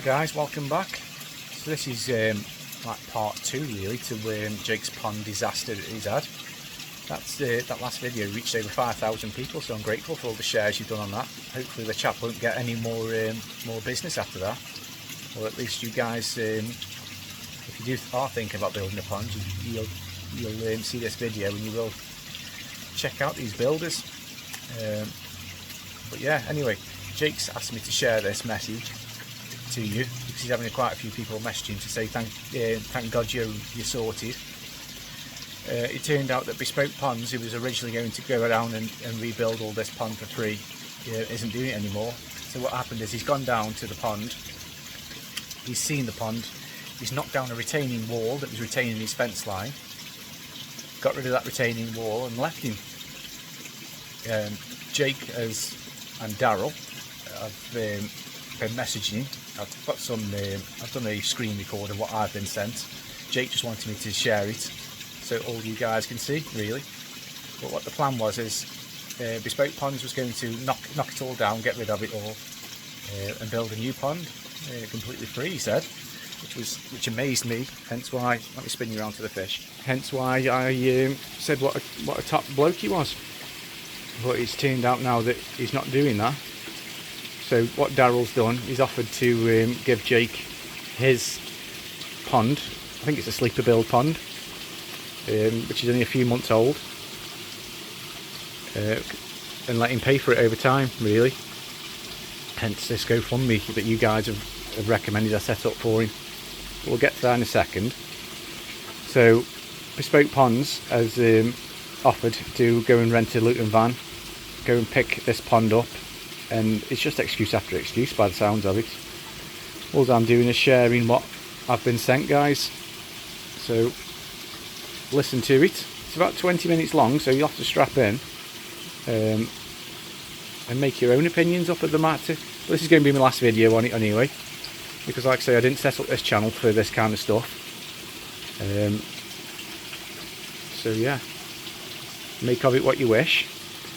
guys, welcome back. So this is like part 2 really to Jake's pond disaster that he's had. That last video reached over 5,000 people, so I'm grateful for all the shares you've done on that. Hopefully the chap won't get any more business after that, or at least you guys, if you are thinking about building a pond, you'll see this video and you will check out these builders. But yeah, anyway, Jake's asked me to share this message to you because he's having quite a few people messaging to say thank God you're sorted. It turned out that Bespoke Ponds, who was originally going to go around and rebuild all this pond for free, isn't doing it anymore. So what happened is he's gone down to the pond, he's seen the pond, he's knocked down a retaining wall that was retaining his fence line, got rid of that retaining wall and left him. Jake and Daryl have been messaging him. I've done a screen record of what I've been sent. Jake just wanted me to share it so all you guys can see, really. But what the plan was is Bespoke Ponds was going to knock it all down, get rid of it all, and build a new pond completely free, he said, which amazed me. Hence why, let me spin you around to the fish. Hence why I said what a top bloke he was. But it's turned out now that he's not doing that. So what Daryl's done, he's offered to give Jake his pond. I think it's a sleeper build pond, which is only a few months old, and let him pay for it over time, really. Hence this GoFundMe that you guys have recommended I set up for him. We'll get to that in a second. So Bespoke Ponds has offered to go and rent a Luton van, go and pick this pond up, and it's just excuse after excuse by the sounds of it. All I'm doing is sharing what I've been sent, guys, so listen to it. It's about 20 minutes long, so you'll have to strap in and make your own opinions up of the matter. This is going to be my last video on it anyway, because like I say, I didn't set up this channel for this kind of stuff. So yeah, make of it what you wish.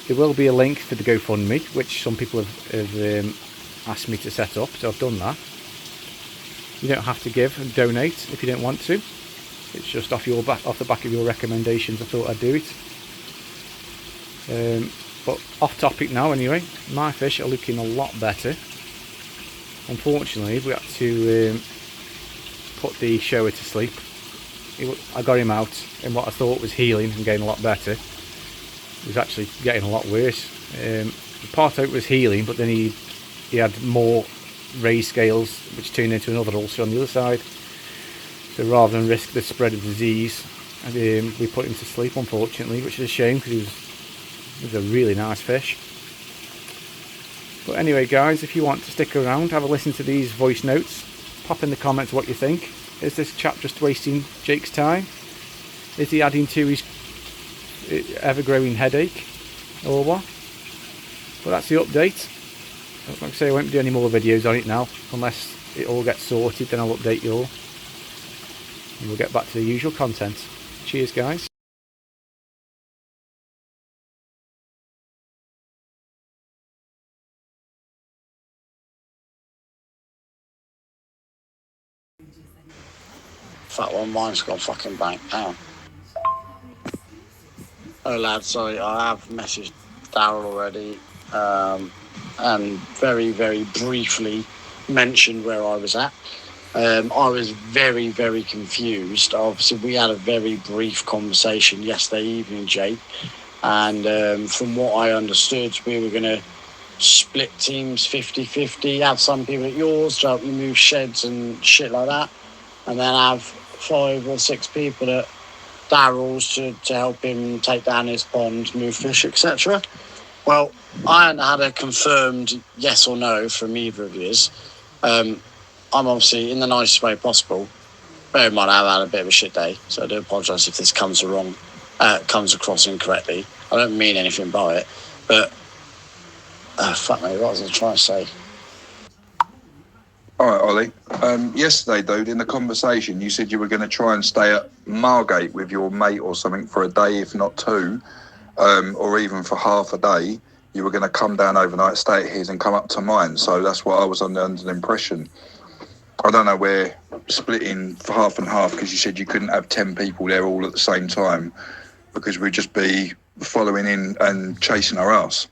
There will be a link for the GoFundMe, which some people have asked me to set up, so I've done that. You don't have to give and donate if you don't want to. It's just off the back of your recommendations. I thought I'd do it. But off topic now anyway. My fish are looking a lot better. Unfortunately, we had to put the shower to sleep. I got him out in what I thought was healing and getting a lot better. It was actually getting a lot worse. The part out was healing, but then he had more raised scales, which turned into another ulcer on the other side. So rather than risk the spread of disease, we put him to sleep, unfortunately, which is a shame because he was a really nice fish. But anyway, guys, if you want to stick around, have a listen to these voice notes, pop in the comments what you think. Is this chap just wasting Jake's time? Is he adding to his ever-growing headache, or what? Well, that's the update. Like I say, I won't do any more videos on it now unless it all gets sorted. Then I'll update you all and we'll get back to the usual content. Cheers, guys. Fuck, well, mine's gone fucking blank. Hang on. Oh, lad, sorry, I have messaged Daryl already, and very, very briefly mentioned where I was at. I was very, very confused. Obviously, we had a very brief conversation yesterday evening, Jake, and from what I understood, we were going to split teams 50-50, have some people at yours to help you move sheds and shit like that, and then have 5 or 6 people at Daryl's to help him take down his pond, move fish, etc. Well, I hadn't had a confirmed yes or no from either of yous. I'm obviously in the nicest way possible. Bear in mind, I've had a bit of a shit day, so I do apologise if this comes across incorrectly. I don't mean anything by it, but fuck me, what was I trying to say? All right, Ollie. Yesterday, dude, in the conversation, you said you were going to try and stay at Margate with your mate or something for a day, if not 2, or even for half a day. You were going to come down overnight, stay at his, and come up to mine. So that's what I was under the impression. I don't know, we're splitting for half and half because you said you couldn't have 10 people there all at the same time because we'd just be following in and chasing our ass.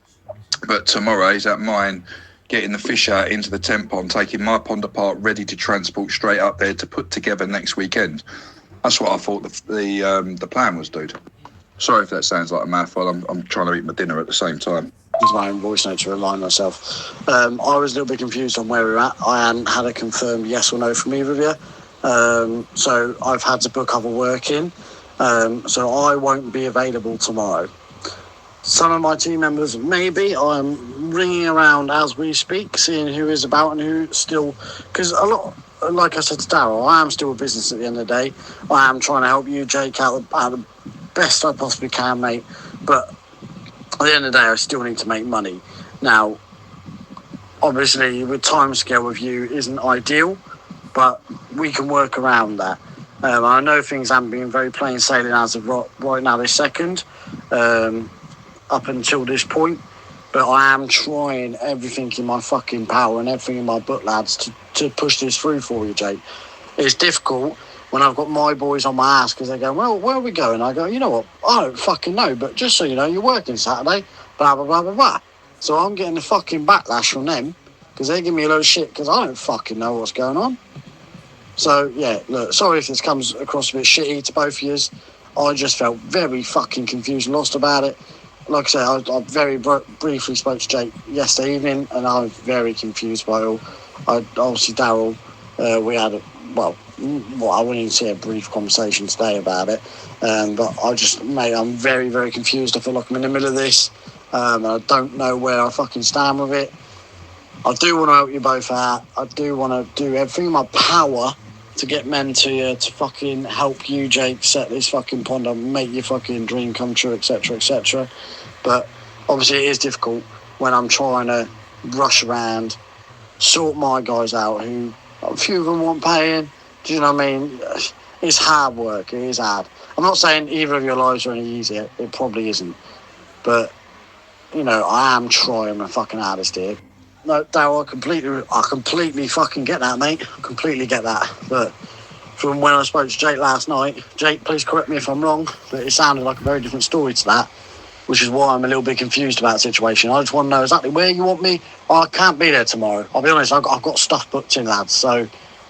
But tomorrow is at mine, getting the fish out into the tent pond, taking my pond apart, ready to transport straight up there to put together next weekend. That's what I thought the plan was, dude. Sorry if that sounds like a mouthful. I'm trying to eat my dinner at the same time. Use my own voice note to remind myself. I was a little bit confused on where we were at. I hadn't had a confirmed yes or no from either of you. So I've had to book other work in. So I won't be available tomorrow. Some of my team members, maybe. I'm ringing around as we speak, seeing who is about and who still... Because a lot, like I said to Darryl, I am still a business at the end of the day. I am trying to help you, Jake, out the best I possibly can, mate. But at the end of the day, I still need to make money. Now, obviously, the timescale with you isn't ideal, but we can work around that. I know things haven't been very plain sailing as of right now this second, up until this point, but I am trying everything in my fucking power and everything in my butt, lads, to push this through for you, Jake. It's difficult when I've got my boys on my ass because they go, well, where are we going? I go, you know what? I don't fucking know, but just so you know, you're working Saturday, blah, blah, blah, blah, blah. So I'm getting the fucking backlash from them because they give me a load of shit because I don't fucking know what's going on. So, yeah, look, sorry if this comes across a bit shitty to both of you. I just felt very fucking confused and lost about it. Like I said, I very briefly spoke to Jake yesterday evening and I'm very confused by it all. Obviously, Darryl, we had I wouldn't even say a brief conversation today about it. But I'm very, very confused. I feel like I'm in the middle of this. I don't know where I fucking stand with it. I do want to help you both out. I do want to do everything in my power to get men to you, to fucking help you, Jake, set this fucking pond up, make your fucking dream come true, etc., etc. But obviously it is difficult when I'm trying to rush around, sort my guys out who, a few of them want paying. Do you know what I mean? It's hard work. It is hard. I'm not saying either of your lives are any easier. It probably isn't. But, you know, I am trying my fucking hardest here. No, Darryl, I completely fucking get that, mate. I completely get that. But from when I spoke to Jake last night, Jake, please correct me if I'm wrong, but it sounded like a very different story to that, which is why I'm a little bit confused about the situation. I just want to know exactly where you want me. I can't be there tomorrow. I'll be honest, I've got stuff booked in, lads, so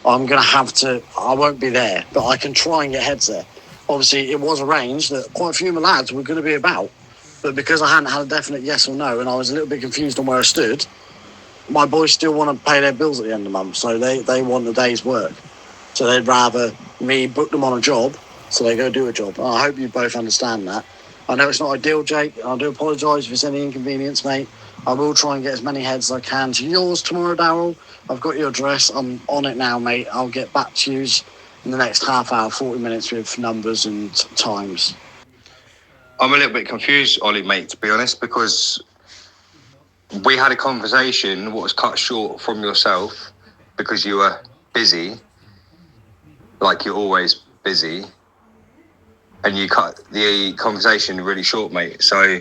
I'm going to have to... I won't be there, but I can try and get heads there. Obviously, it was arranged that quite a few of my lads were going to be about, but because I hadn't had a definite yes or no, and I was a little bit confused on where I stood, my boys still want to pay their bills at the end of the month, so they want the day's work. So they'd rather me book them on a job, so they go do a job. And I hope you both understand that. I know it's not ideal, Jake, and I do apologise if it's any inconvenience, mate. I will try and get as many heads as I can to yours tomorrow, Darryl. I've got your address. I'm on it now, mate. I'll get back to you in the next half hour, 40 minutes with numbers and times. I'm a little bit confused, Ollie, mate, to be honest, because we had a conversation what was cut short from yourself because you were busy, like you're always busy, and you cut the conversation really short, mate. So,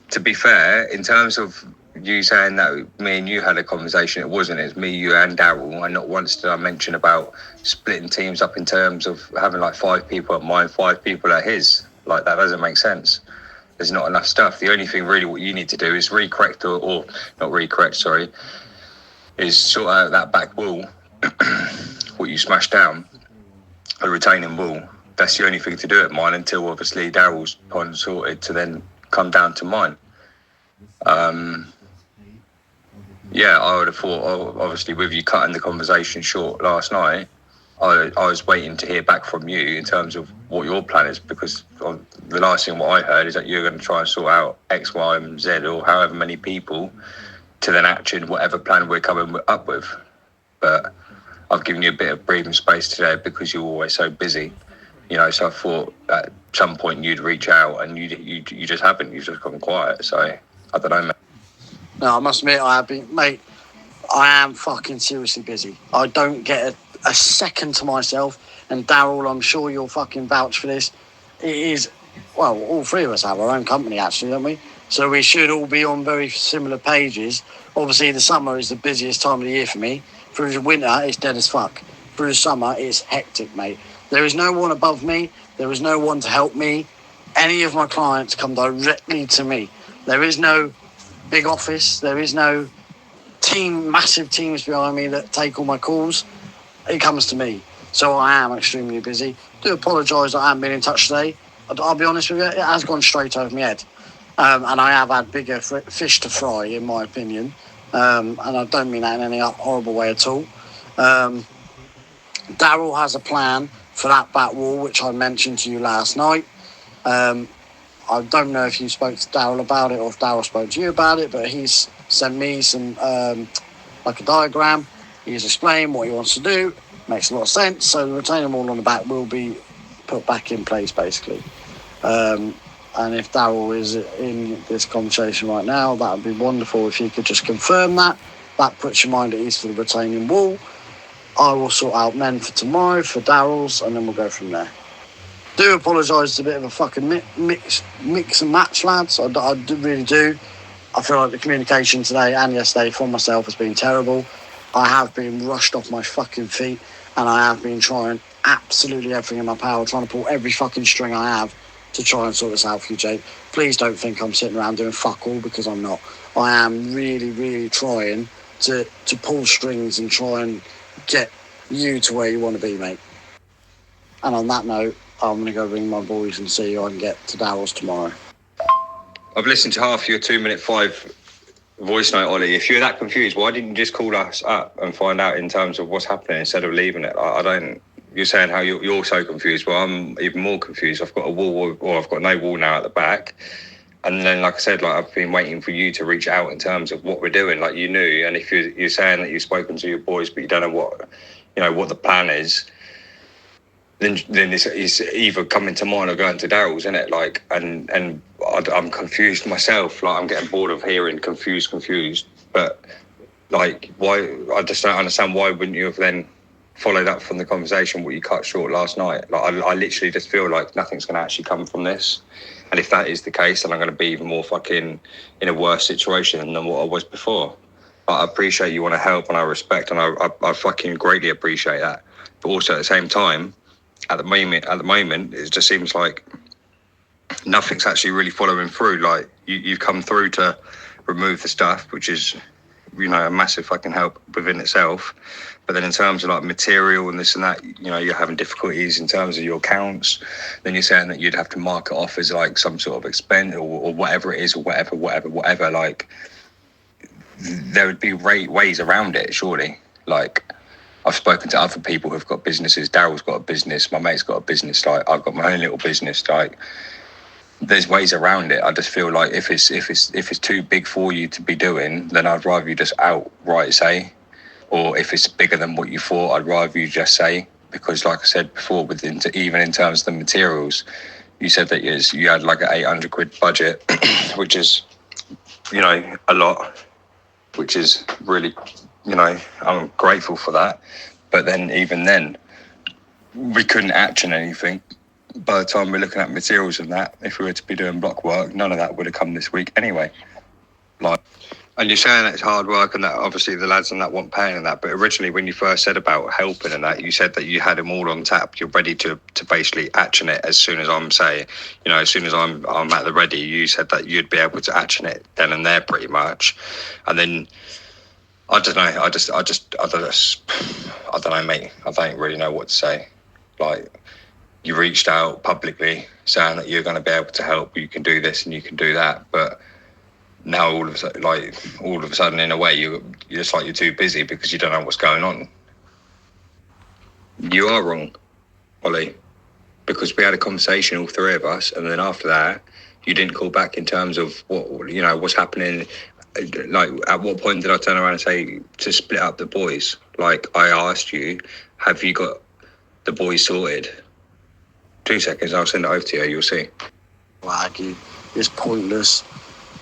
to be fair, in terms of you saying that me and you had a conversation, it wasn't. It's me, you and Darryl, and not once did I mention about splitting teams up in terms of having like 5 people at mine, 5 people at his. Like, that doesn't make sense. There's not enough stuff. The only thing really what you need to do is is sort out that back wall, what you smashed down, a retaining wall. That's the only thing to do at mine until obviously Darryl's pond sorted to then come down to mine. Yeah, I would have thought, obviously with you cutting the conversation short last night, I was waiting to hear back from you in terms of what your plan is, because the last thing what I heard is that you're going to try and sort out X, Y, and Z, or however many people, to then action whatever plan we're coming up with. But I've given you a bit of breathing space today because you're always so busy, you know. So I thought at some point you'd reach out, and you just haven't. You've just gone quiet. So I don't know, mate. No, I must admit I have been, mate. I am fucking seriously busy. I don't get a second to myself. And Darryl, I'm sure you'll fucking vouch for this. It is, well, all 3 of us have our own company, actually, don't we? So we should all be on very similar pages. Obviously, the summer is the busiest time of the year for me. Through the winter, it's dead as fuck. through the summer, it's hectic, mate. There is no one above me. There is no one to help me. Any of my clients come directly to me. There is no big office. There is no massive teams behind me that take all my calls. It comes to me. So I am extremely busy. Do apologise that I haven't been in touch today. I'll be honest with you, it has gone straight over my head. And I have had bigger fish to fry, in my opinion. And I don't mean that in any horrible way at all. Daryl has a plan for that back wall, which I mentioned to you last night. I don't know if you spoke to Daryl about it or if Daryl spoke to you about it, but he's sent me some, like a diagram. He's explained what he wants to do. Makes a lot of sense. So the retaining wall on the back will be put back in place, basically. And if Daryl is in this conversation right now, that would be wonderful if you could just confirm that. That puts your mind at ease for the retaining wall. I will sort out men for tomorrow, for Daryl's, and then we'll go from there. Do apologise, it's a bit of a fucking mix and match, lads. I really do. I feel like the communication today and yesterday from myself has been terrible. I have been rushed off my fucking feet, and I have been trying absolutely everything in my power, trying to pull every fucking string I have to try and sort this out for you, Jake. Please don't think I'm sitting around doing fuck all, because I'm not. I am really, really trying to pull strings and try and get you to where you want to be, mate. And on that note, I'm going to go ring my boys and see who I can get to Daryl's tomorrow. I've listened to half your 2-minute 5 voice note, Ollie. If you're that confused, why didn't you just call us up and find out in terms of what's happening instead of leaving it? I don't. You're saying how you're so confused. Well, I'm even more confused. I've got a wall, or I've got no wall now at the back. And then, like I said, like I've been waiting for you to reach out in terms of what we're doing. Like you knew, and if you're saying that you've spoken to your boys, but you don't know what the plan is, then it's either coming to mine or going to Daryl's, isn't it? Like, and I'm confused myself. Like I'm getting bored of hearing confused. But like, why? I just don't understand. Why wouldn't you have then followed up from the conversation what you cut short last night? Like I literally just feel like nothing's going to actually come from this. And if that is the case, then I'm going to be even more fucking in a worse situation than what I was before. But I appreciate you want to help, and I respect, and I fucking greatly appreciate that. But also at the same time, at the moment, it just seems like nothing's actually really following through. Like you've come through to remove the stuff, which is, a massive fucking help within itself. But then in terms of like material and this and that, you're having difficulties in terms of your accounts. Then you're saying that you'd have to mark it off as like some sort of expense or whatever it is, or whatever. Like there would be ways around it, surely. Like I've spoken to other people who've got businesses. Daryl's got a business. My mate's got a business. Like I've got my own little business. Like there's ways around it. I just feel like if it's too big for you to be doing, then I'd rather you just outright say. Or if it's bigger than what you thought, I'd rather you just say. Because like I said before, even in terms of the materials, you said that you had like an 800 quid budget, which is, a lot, which is really, I'm grateful for that. But then even then, we couldn't action anything. By the time we're looking at materials and that, if we were to be doing block work, none of that would have come this week anyway. And you're saying that it's hard work and that obviously the lads and that want paying and that, but originally when you first said about helping and that, you said that you had them all on tap. You're ready to basically action it as soon as I'm saying, as soon as I'm at the ready. You said that you'd be able to action it then and there pretty much. And then I don't know. I don't know, mate. I don't really know what to say. Like you reached out publicly saying that you're going to be able to help. You can do this and you can do that, but now all of a sudden, in a way, you're just like you're too busy because you don't know what's going on. You are wrong, Ollie, because we had a conversation, all three of us, and then after that, you didn't call back in terms of what's happening. Like, at what point did I turn around and say to split up the boys? Like, I asked you, have you got the boys sorted? 2 seconds, I'll send it over to you. You'll see. Waggy, it's pointless.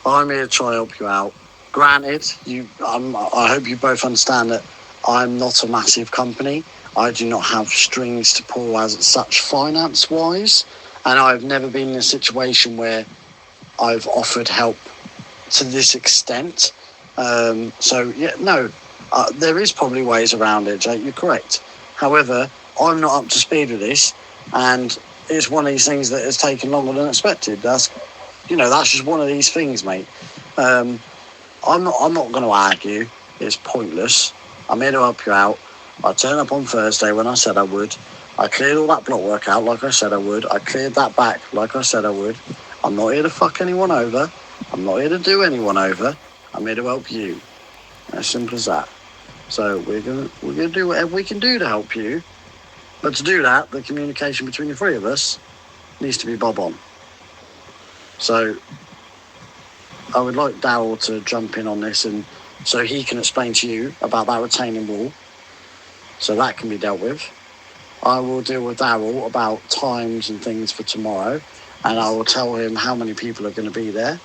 I'm here to try and help you out. Granted, I hope you both understand that I'm not a massive company. I do not have strings to pull as such finance-wise, and I've never been in a situation where I've offered help to this extent. There is probably ways around it, Jake. You're correct. However, I'm not up to speed with this, and it's one of these things that has taken longer than expected. That's just one of these things, mate. I'm not going to argue. It's pointless. I'm here to help you out. I turned up on Thursday when I said I would. I cleared all that block work out like I said I would. I cleared that back like I said I would. I'm not here to fuck anyone over. I'm not here to do anyone over. I'm here to help you. As simple as that. So we're gonna do whatever we can do to help you. But to do that, the communication between the three of us needs to be bob on. So I would like Daryl to jump in on this, and so he can explain to you about that retaining wall. So that can be dealt with. I will deal with Daryl about times and things for tomorrow, and I will tell him how many people are going to be there,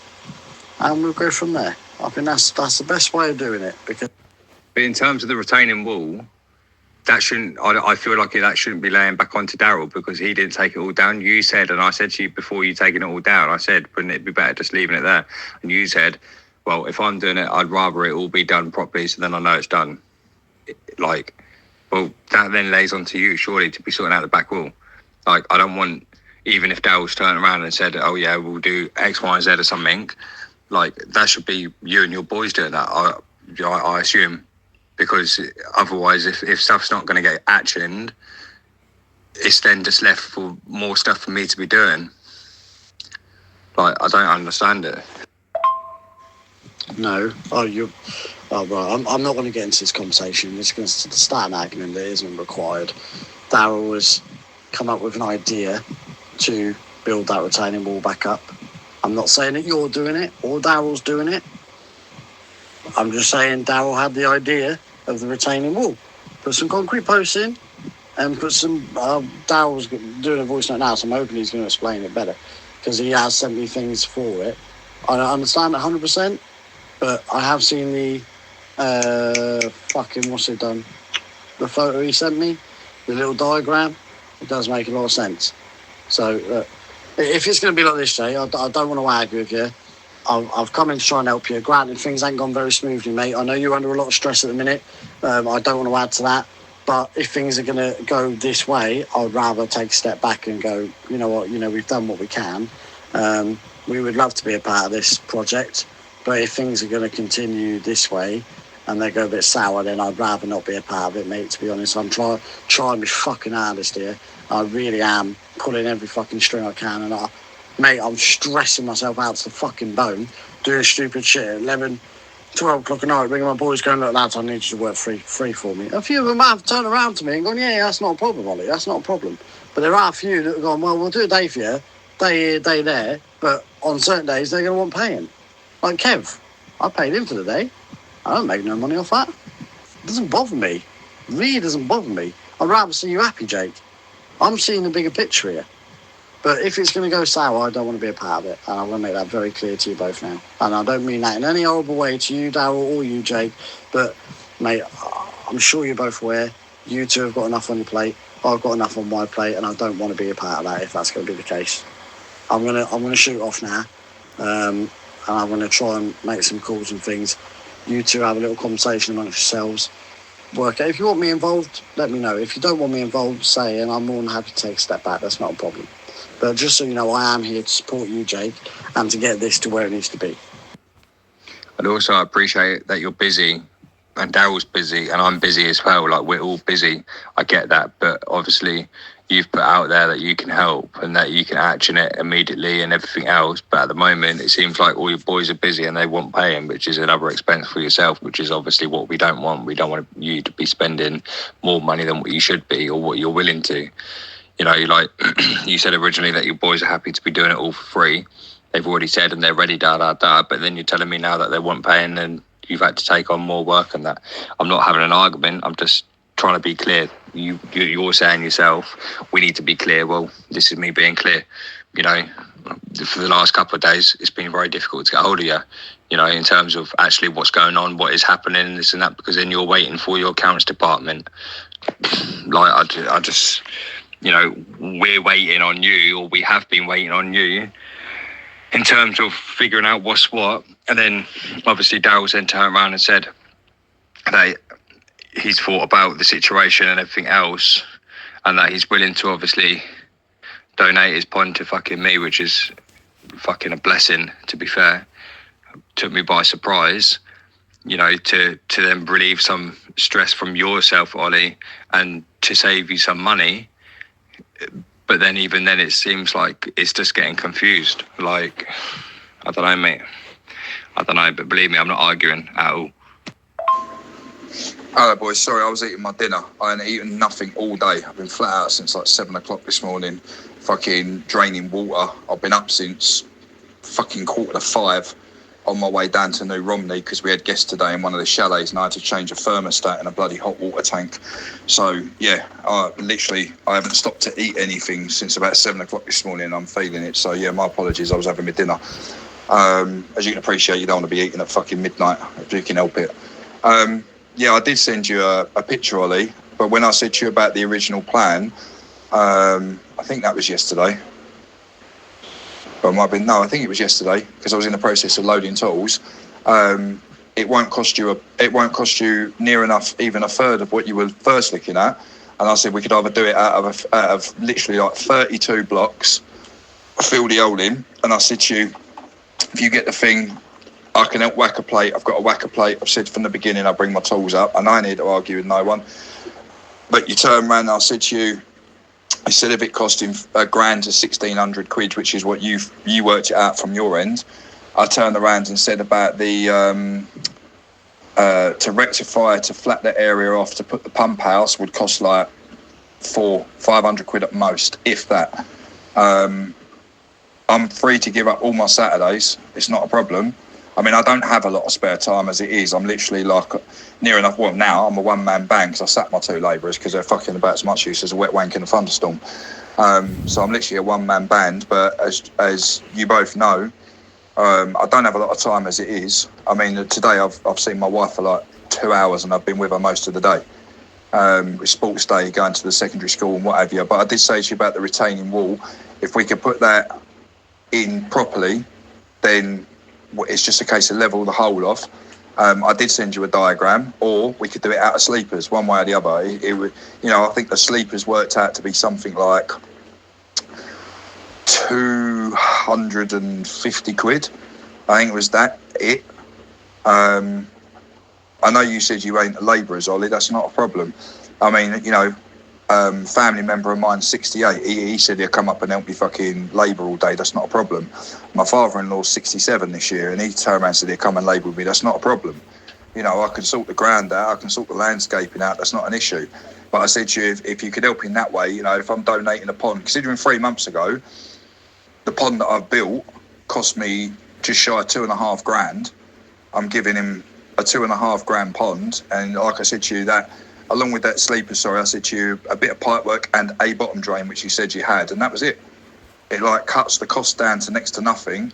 and we'll go from there. I think that's the best way of doing it. Because, but in terms of the retaining wall, that shouldn't. I feel like that shouldn't be laying back onto Daryl because he didn't take it all down. You said, and I said to you before you taking it all down, I said, wouldn't it be better just leaving it there? And you said, well, if I'm doing it, I'd rather it all be done properly, so then I know it's done. Well, that then lays onto you, surely, to be sorting out the back wall. Like, I don't want, even if Daryl's turned around and said, oh yeah, we'll do X, Y, and Z or something, like, that should be you and your boys doing that, I assume. Because otherwise, if stuff's not going to get actioned, it's then just left for more stuff for me to be doing. Like, I don't understand it. no, right. I'm not going to get into this conversation. It's going to start an argument that isn't required. Daryl has come up with an idea to build that retaining wall back up. I'm not saying that you're doing it or Daryl's doing it. I'm just saying Daryl had the idea of the retaining wall. Put some concrete posts in and put some... Daryl's doing a voice note now, so I'm hoping he's going to explain it better because he has sent me things for it. I don't understand it 100%, but I have seen the... what's it done? The photo he sent me, the little diagram, it does make a lot of sense. So, if it's going to be like this, Jay, I don't want to argue with you. I've come in to try and help you. Granted, things ain't gone very smoothly, mate. I know you're under a lot of stress at the minute. I don't want to add to that. But if things are going to go this way, I'd rather take a step back and go, you know what, we've done what we can. We would love to be a part of this project. But if things are going to continue this way and they go a bit sour, then I'd rather not be a part of it, mate, to be honest. I'm trying my fucking hardest here. I really am pulling every fucking string I can. And mate, I'm stressing myself out to the fucking bone, doing stupid shit at 11, 12 o'clock at night, bringing my boys going, look, lads, I need you to work free for me. A few of them have turned around to me and gone, yeah, that's not a problem, Ollie, that's not a problem. But there are a few that have gone, well, we'll do a day for you, day here, day there, but on certain days they're going to want paying. Like Kev, I paid him for the day. I don't make no money off that. It doesn't bother me. It really doesn't bother me. I'd rather see you happy, Jake. I'm seeing the bigger picture here. But if it's going to go sour, I don't want to be a part of it. And I'm going to make that very clear to you both now. And I don't mean that in any horrible way to you, Daryl, or you, Jake. But, mate, I'm sure you're both aware. You two have got enough on your plate. I've got enough on my plate. And I don't want to be a part of that if that's going to be the case. I'm gonna shoot off now. And I'm going to try and make some calls and things. You two have a little conversation amongst yourselves. Work out. If you want me involved, let me know. If you don't want me involved, say, and I'm more than happy to take a step back. That's not a problem. But just so you know, I am here to support you, Jake, and to get this to where it needs to be. I'd also appreciate that you're busy, and Daryl's busy, and I'm busy as well. Like, we're all busy. I get that, but obviously you've put out there that you can help and that you can action it immediately and everything else. But at the moment, it seems like all your boys are busy and they want paying, which is another expense for yourself, which is obviously what we don't want. We don't want you to be spending more money than what you should be or what you're willing to. You said originally that your boys are happy to be doing it all for free. They've already said and they're ready, but then you're telling me now that they want paying and you've had to take on more work and that. I'm not having an argument. I'm just trying to be clear. You're saying yourself, we need to be clear. Well, this is me being clear. For the last couple of days, it's been very difficult to get hold of you, in terms of actually what's going on, what is happening, this and that, because then you're waiting for your accounts department. Like, I just... we're waiting on you, or we have been waiting on you in terms of figuring out what's what. And then obviously Daryl's then turned around and said that he's thought about the situation and everything else, and that he's willing to obviously donate his pond to fucking me, which is fucking a blessing, to be fair. Took me by surprise, you know, to then relieve some stress from yourself, Ollie, and to save you some money. But then even then it seems like it's just getting confused. Like, I don't know, mate. I don't know, but believe me, I'm not arguing at all. Hello, boys. Sorry, I was eating my dinner. I hadn't eaten nothing all day. I've been flat out since like 7 o'clock this morning, fucking draining water. I've been up since fucking 4:45 on my way down to New Romney because we had guests today in one of the chalets and I had to change a thermostat in a bloody hot water tank. So, yeah, I haven't stopped to eat anything since about 7 o'clock this morning. I'm feeling it. So, yeah, my apologies. I was having my dinner. As you can appreciate, you don't want to be eating at fucking midnight if you can help it. Yeah, I did send you a picture, Ollie, but when I said to you about the original plan, I think that was yesterday. But it might have been, no, I think it was yesterday because I was in the process of loading tools. It won't cost you near enough, even a third of what you were first looking at. And I said we could either do it out of literally like 32 blocks, fill the hole in. And I said to you, if you get the thing, I can help whack a plate. I've got a whacker plate. I've said from the beginning, I bring my tools up and I need to argue with no one. But you turn around and I said to you, instead of it costing $1,000 to 1,600 quid, which is what you worked it out from your end, I turned around and said about the to rectify, to flat that area off, to put the pump house would cost like 500 quid at most, if that. I'm free to give up all my Saturdays. It's not a problem. I mean, I don't have a lot of spare time as it is. I'm literally like near enough. Well, now I'm a one-man band because I sacked my 2 labourers because they're fucking about as much use as a wet wank in a thunderstorm. So I'm literally a one-man band. But as you both know, I don't have a lot of time as it is. I mean, today I've seen my wife for like 2 hours and I've been with her most of the day. With sports day, going to the secondary school and what have you. But I did say to you about the retaining wall. If we could put that in properly, then it's just a case of level the hole off. I did send you a diagram, or we could do it out of sleepers, one way or the other. It would, you know, I think the sleepers worked out to be something like 250 quid. I think it was that it. I know you said you ain't labourers, Ollie. That's not a problem. I mean, you know, family member of mine, 68, he said he'll come up and help me fucking labour all day. That's not a problem. My father-in-law's 67 this year and he turned around and said he'll come and labour with me. That's not a problem. You know, I can sort the ground out, I can sort the landscaping out. That's not an issue. But I said to you, if you could help in that way, you know, if I'm donating a pond, considering 3 months ago, the pond that I've built cost me just shy of $2,500. I'm giving him a $2,500 pond. And like I said to you, that along with that sleeper, I said to you, a bit of pipe work and a bottom drain, which you said you had, and that was it. It like cuts the cost down to next to nothing.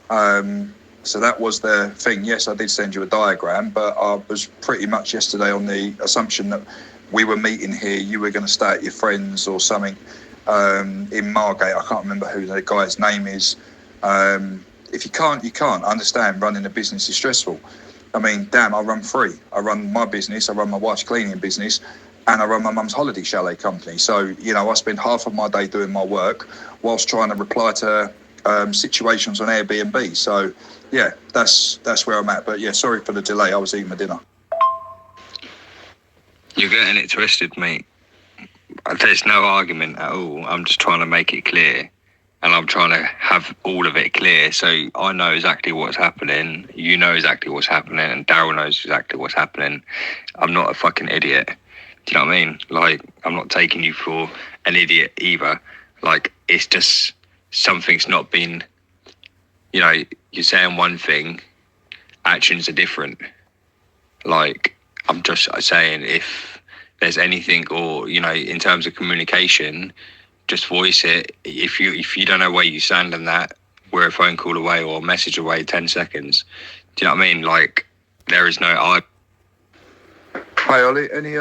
So that was the thing. Yes, I did send you a diagram, but I was pretty much yesterday on the assumption that we were meeting here, you were going to stay at your friends or something in Margate. I can't remember who the guy's name is. If you can't, you can't. I understand running a business is stressful. I mean, damn, I run 3. I run my business, I run my wife's cleaning business, and I run my mum's holiday chalet company. So, you know, I spend half of my day doing my work whilst trying to reply to situations on Airbnb. So, yeah, that's where I'm at. But, yeah, sorry for the delay. I was eating my dinner. You're getting it twisted, mate. There's no argument at all. I'm just trying to make it clear. And I'm trying to have all of it clear. So I know exactly what's happening. You know exactly what's happening. And Daryl knows exactly what's happening. I'm not a fucking idiot. Do you know what I mean? Like, I'm not taking you for an idiot either. Like, it's just something's not been, you know, you're saying one thing, actions are different. Like, I'm just saying if there's anything or, you know, in terms of communication, just voice it. If you don't know where you stand on that, we're a phone call away or a message away, 10 seconds. Do you know what I mean? Like, there is no... Hey, Ollie, any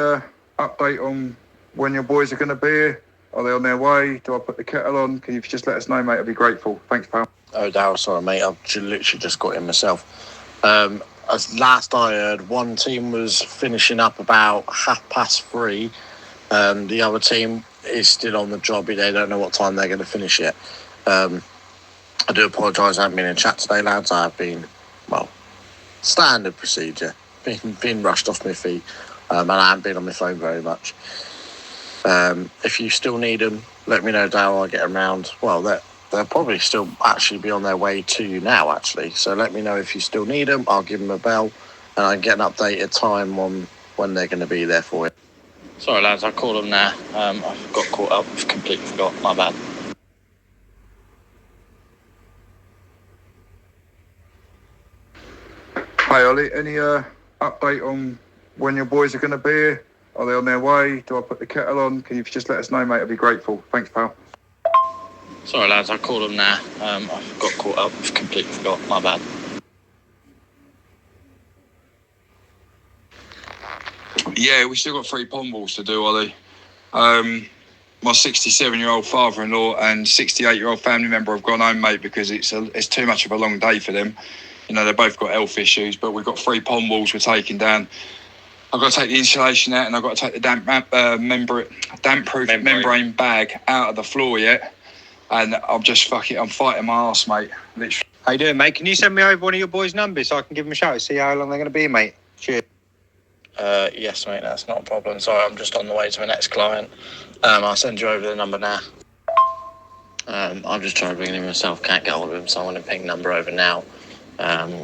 update on when your boys are going to be here? Are they on their way? Do I put the kettle on? Can you just let us know, mate? I'd be grateful. Thanks, pal. Oh, Darryl, sorry, mate. I've literally just got in myself. As last I heard, one team was finishing up about 3:30. The other team is still on the job. They don't know what time they're going to finish yet. I do apologise. I haven't been in chat today, lads. I have been, well, standard procedure. Been rushed off my feet, and I haven't been on my phone very much. If you still need them, let me know, Darryl. I'll get them round. Well, they'll probably still actually be on their way to you now, actually. So let me know if you still need them. I'll give them a bell, and I can get an updated time on when they're going to be there for you. Sorry, lads. I called them now. I got caught up. Completely forgot. My bad. Hey Ollie, any update on when your boys are going to be here? Are they on their way? Do I put the kettle on? Can you just let us know, mate? I'd be grateful. Thanks, pal. Sorry, lads. I called them now. I got caught up. Completely forgot. My bad. Yeah, we still got 3 pond balls to do, Ollie. My 67-year-old father-in-law and 68-year-old family member have gone home, mate, because it's too much of a long day for them. You know, they've both got health issues, but we've got 3 pond walls we're taking down. I've got to take the insulation out, and I've got to take the damp-proof membrane bag out of the floor yet. And I'm just I'm fighting my arse, mate. Literally. How you doing, mate? Can you send me over one of your boys' numbers so I can give them a shout and see how long they're going to be, mate? Cheers. Yes, mate. That's not a problem. Sorry, I'm just on the way to my next client. I'll send you over the number now. I'm just trying to ring him myself. Can't get hold of him, so I'm going to ping number over now.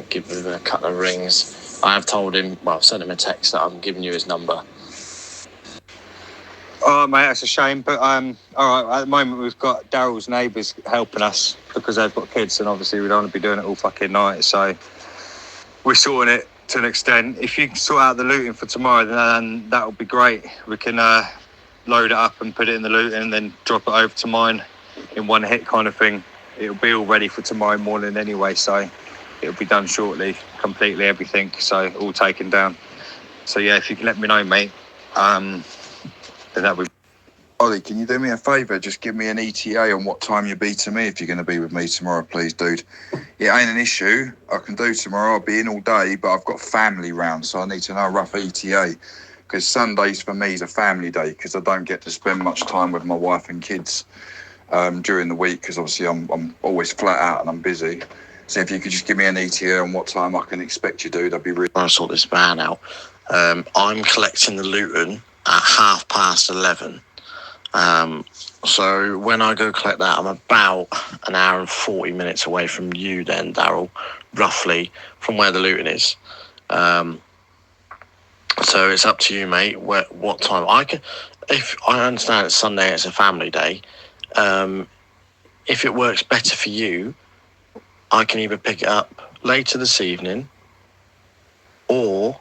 Give him a couple of rings. I have told him, well, I've sent him a text that I'm giving you his number. Oh, mate, that's a shame. But all right, at the moment we've got Daryl's neighbours helping us because they've got kids, and obviously we don't want to be doing it all fucking night. So we're sorting it to an extent. If you can sort out the looting for tomorrow, then that would be great. We can load it up and put it in the looting, and then drop it over to mine in one hit, kind of thing. It'll be all ready for tomorrow morning anyway, so it'll be done shortly, completely everything. So all taken down. So yeah, if you can let me know, mate. Then that would. Ollie, can you do me a favour? Just give me an ETA on what time you'll be to me if you're going to be with me tomorrow, please, dude. It ain't an issue. I can do tomorrow. I'll be in all day, but I've got family round, so I need to know a rough ETA. Because Sundays for me is a family day because I don't get to spend much time with my wife and kids during the week because obviously I'm always flat out and I'm busy. So if you could just give me an ETA on what time I can expect you, dude, I'd be really... I'll sort this van out. I'm collecting the Luton at 11:30. So when I go collect that, I'm about an hour and 40 minutes away from you then, Darryl, roughly, from where the Luton is. So it's up to you, mate, what time. If I understand it's Sunday, it's a family day. If it works better for you, I can either pick it up later this evening or...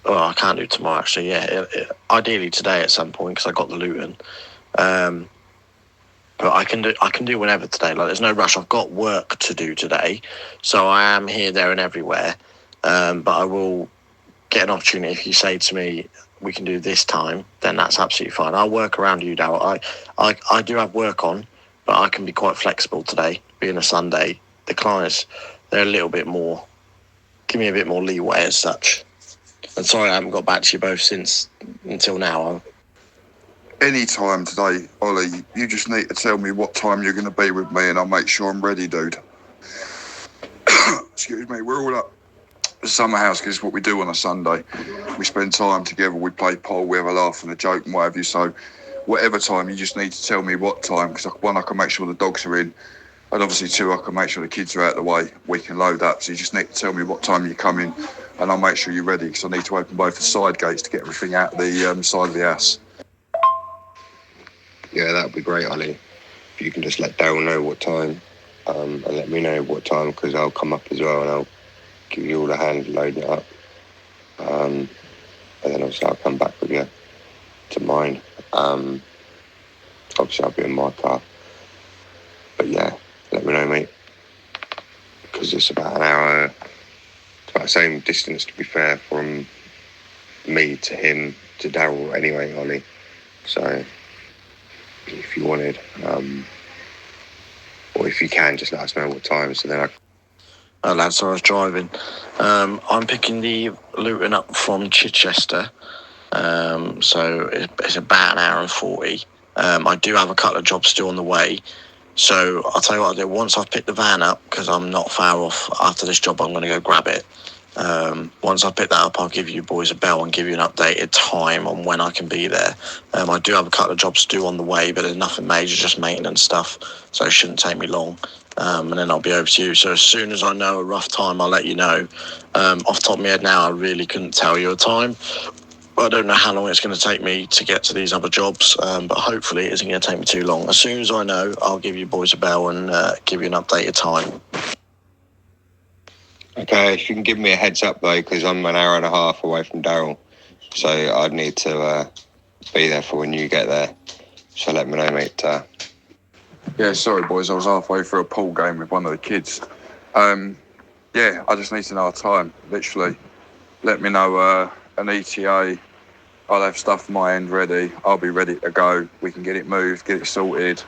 Oh, I can't do tomorrow, actually, yeah. Ideally today at some point, because I got the Luton. But I can do whenever today. Like, there's no rush. I've got work to do today, so I am here, there, and everywhere. But I will get an opportunity. If you say to me, we can do this time, then that's absolutely fine. I'll work around you, Darryl. I do have work on, but I can be quite flexible today, being a Sunday. The clients, they're a little bit more... Give me a bit more leeway as such. And sorry I haven't got back to you both until now. Any time today, Ollie, you just need to tell me what time you're going to be with me and I'll make sure I'm ready, dude. Excuse me, we're all up at the summer house because it's what we do on a Sunday. We spend time together, we play pool, we have a laugh and a joke and what have you. So whatever time, you just need to tell me what time because one, I can make sure the dogs are in. And obviously, 2, I can make sure the kids are out of the way. We can load up. So you just need to tell me what time you're coming and I'll make sure you're ready because I need to open both the side gates to get everything out of the side of the house. Yeah, that would be great, Ollie. If you can just let Darryl know what time and let me know what time because I'll come up as well and I'll give you all a hand to load it up. And then obviously I'll come back with you to mine. Obviously I'll be in my car. But yeah, let me know, mate. Because it's about an hour, it's about the same distance, to be fair, from me to him to Darryl anyway, Ollie. So if you wanted, or if you can, just let us know what time, so then lad, so I was driving. I'm picking the Luton up from Chichester. So it's about an hour and 40. I do have a couple of jobs still on the way. So I'll tell you what I'll do. Once I've picked the van up, because I'm not far off after this job, I'm going to go grab it. Once I pick that up, I'll give you boys a bell and give you an updated time on when I can be there. I do have a couple of jobs to do on the way, but there's nothing major, just maintenance stuff. So it shouldn't take me long. And then I'll be over to you. So as soon as I know a rough time, I'll let you know. Off the top of my head now, I really couldn't tell you a time. I don't know how long it's going to take me to get to these other jobs, but hopefully it isn't going to take me too long. As soon as I know, I'll give you boys a bell and give you an updated time. Okay, if you can give me a heads up though, because I'm an hour and a half away from Daryl, so I'd need to be there for when you get there. So let me know, mate. Yeah, sorry boys, I was halfway through a pool game with one of the kids. Yeah, I just need to know a time, literally. Let me know an ETA. I'll have stuff on my end ready. I'll be ready to go. We can get it moved, get it sorted.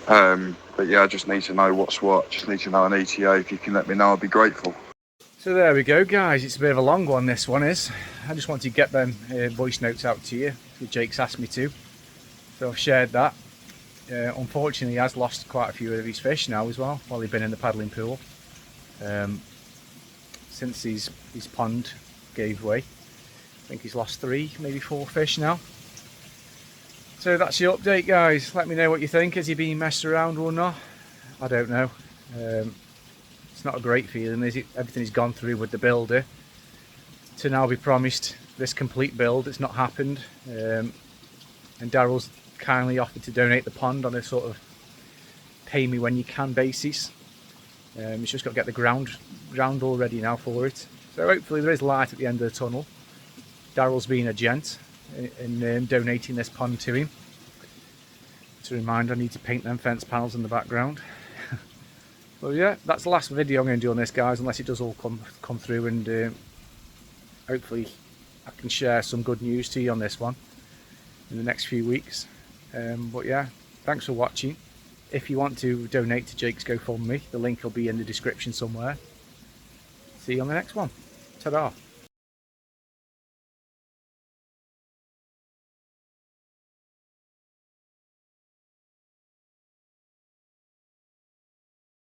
But yeah, I just need to know what's what. Just need to know an ETA. If you can let me know, I'll be grateful. So there we go, guys. It's a bit of a long one, this one is. I just wanted to get them voice notes out to you. Jake's asked me to. So I've shared that. Unfortunately, he has lost quite a few of his fish now as well, while he's been in the paddling pool. Since his pond gave way. I think he's lost 3, maybe 4 fish now. So that's your update, guys. Let me know what you think. Has he been messed around or not? I don't know. It's not a great feeling, is it? Everything he's gone through with the builder to now be promised this complete build. It's not happened. And Daryl's kindly offered to donate the pond on a sort of pay me when you can basis. He's just got to get the ground all ready now for it. So hopefully there is light at the end of the tunnel. Daryl's being a gent in donating this pond to him. Just a reminder, I need to paint them fence panels in the background. Well, yeah, that's the last video I'm going to do on this, guys, unless it does all come through, and hopefully I can share some good news to you on this one in the next few weeks. But yeah, thanks for watching. If you want to donate to Jake's GoFundMe, the link will be in the description somewhere. See you on the next one. Ta-da!